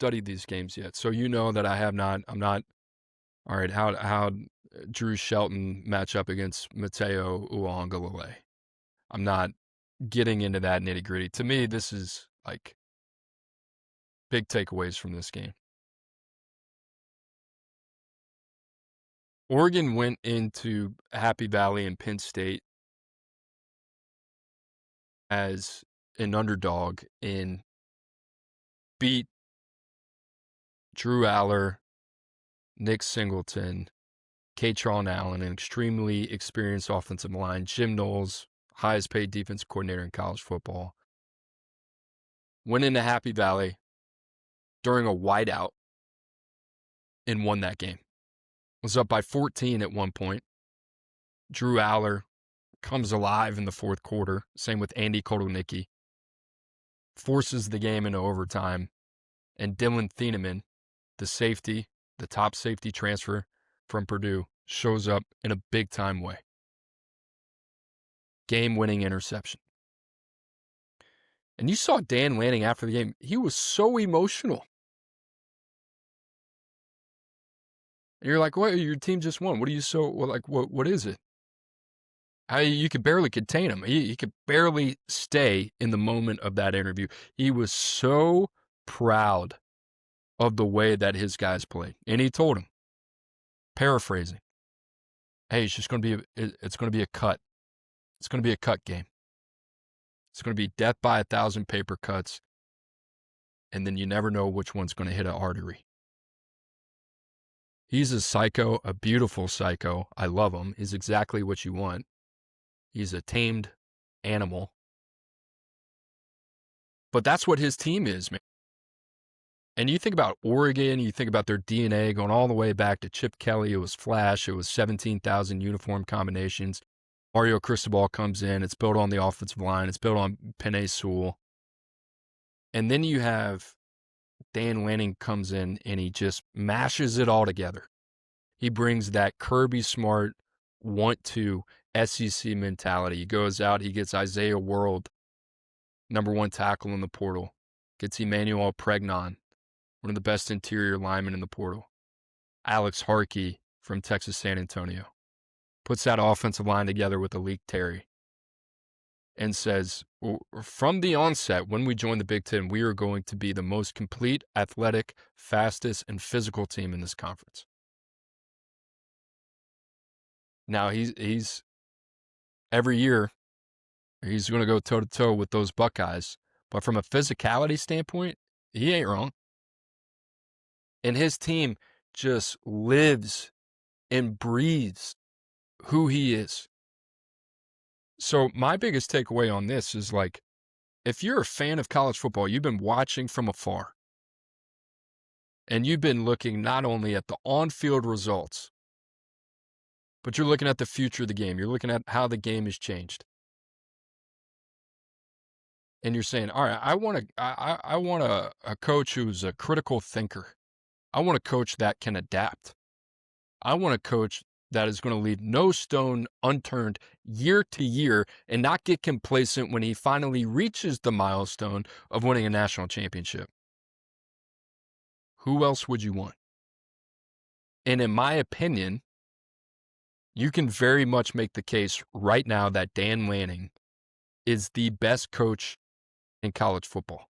studied these games yet, so you know that I'm not. All right, how Drew Shelton match up against Mateo Uiagalelei? I'm not getting into that nitty-gritty. To me, this is like big takeaways from this game. Oregon went into Happy Valley and Penn State as an underdog and beat Drew Aller, Nick Singleton, Katron Allen, an extremely experienced offensive line, Jim Knowles, highest paid defensive coordinator in college football, went into Happy Valley during a whiteout and won that game. Was up by 14 at one point. Drew Aller comes alive in the fourth quarter. Same with Andy Kotelnicki. Forces the game into overtime. And Dylan Thieneman, the safety, the top safety transfer from Purdue, shows up in a big-time way. Game-winning interception. And you saw Dan Lanning after the game. He was so emotional. And you're like, what? Your team just won. What are you so, like, what is it? You could barely contain him. He could barely stay in the moment of that interview. He was so proud of the way that his guys played. And he told him, paraphrasing, hey, it's going to be a cut. It's going to be a cut game. It's going to be death by 1,000 paper cuts. And then you never know which one's going to hit an artery. He's a psycho, a beautiful psycho. I love him. He's exactly what you want. He's a tamed animal. But that's what his team is, man. And you think about Oregon, you think about their DNA going all the way back to Chip Kelly. It was Flash. It was 17,000 uniform combinations. Mario Cristobal comes in. It's built on the offensive line. It's built on Penei Sewell. And then you have Dan Lanning comes in and he just mashes it all together. He brings that Kirby Smart want to SEC mentality. He goes out, he gets Isaiah World, #1 tackle in the portal. Gets Emmanuel Pregnon, one of the best interior linemen in the portal. Alex Harkey from Texas San Antonio. Puts that offensive line together with Alik Terry. And says, from the onset, when we joined the Big Ten, we are going to be the most complete, athletic, fastest, and physical team in this conference. Now, he's every year, he's going to go toe-to-toe with those Buckeyes. But from a physicality standpoint, he ain't wrong. And his team just lives and breathes who he is. So my biggest takeaway on this is, like, if you're a fan of college football, you've been watching from afar, and you've been looking not only at the on-field results, but you're looking at the future of the game. You're looking at how the game has changed. And you're saying, all right, I want a coach who's a critical thinker. I want a coach that can adapt. I want a coach that is going to leave no stone unturned year to year and not get complacent when he finally reaches the milestone of winning a national championship. Who else would you want? And in my opinion, you can very much make the case right now that Dan Lanning is the best coach in college football.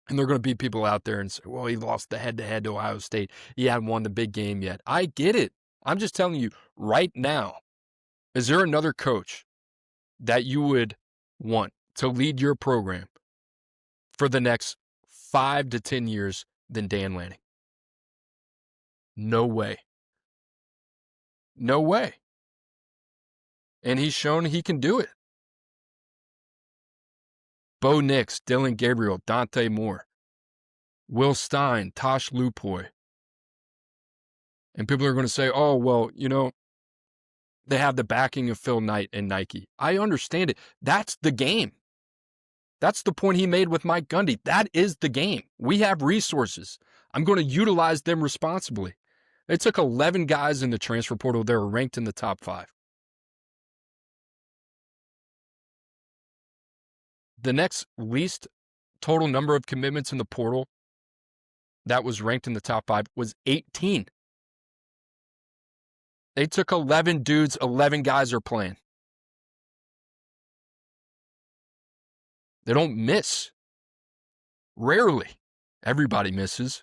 And there are going to be people out there and say, well, he lost the head-to-head to Ohio State. He hadn't won the big game yet. I get it. I'm just telling you right now, is there another coach that you would want to lead your program for the next 5 to 10 years than Dan Lanning? No way. No way. And he's shown he can do it. Bo Nix, Dylan Gabriel, Dante Moore, Will Stein, Tosh Lupoy. And people are going to say, oh, well, they have the backing of Phil Knight and Nike. I understand it. That's the game. That's the point he made with Mike Gundy. That is the game. We have resources. I'm going to utilize them responsibly. They took 11 guys in the transfer portal. They were ranked in the top 5. The next least total number of commitments in the portal that was ranked in the top 5 was 18. They took 11 dudes, 11 guys are playing. They don't miss. Rarely. Everybody misses,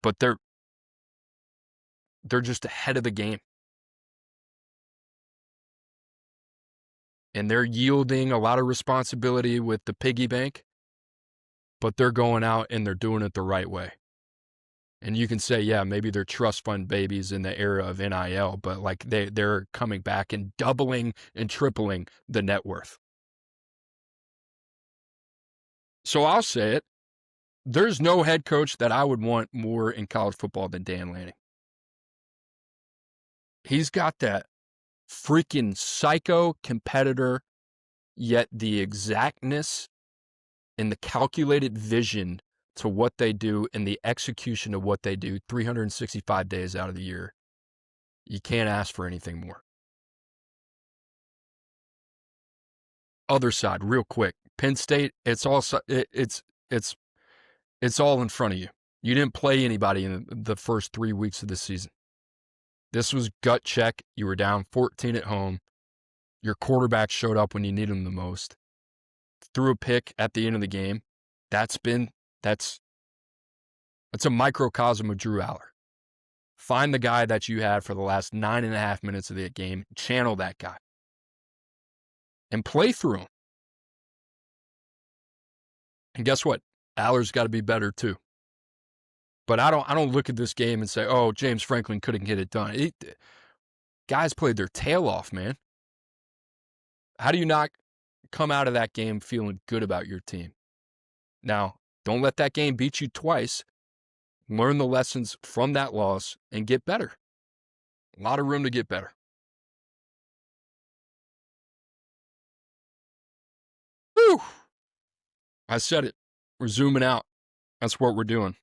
but they're just ahead of the game. And they're yielding a lot of responsibility with the piggy bank, but they're going out and they're doing it the right way. And you can say, yeah, maybe they're trust fund babies in the era of NIL, but like they're coming back and doubling and tripling the net worth. So I'll say it. There's no head coach that I would want more in college football than Dan Lanning. He's got that freaking psycho competitor, yet the exactness and the calculated vision to what they do and the execution of what they do 365 days out of the year. You can't ask for anything more. Other side, real quick. Penn State, it's all in front of you. You didn't play anybody in the first 3 weeks of the season. This was gut check. You were down 14 at home. Your quarterback showed up when you needed him the most. Threw a pick at the end of the game. That's a microcosm of Drew Aller. Find the guy that you had for the last 9.5 minutes of the game. Channel that guy. And play through him. And guess what? Aller's got to be better too. But I don't look at this game and say, oh, James Franklin couldn't get it done. Guys played their tail off, man. How do you not come out of that game feeling good about your team? Now, don't let that game beat you twice. Learn the lessons from that loss and get better. A lot of room to get better. Whew. I said it. We're zooming out. That's what we're doing.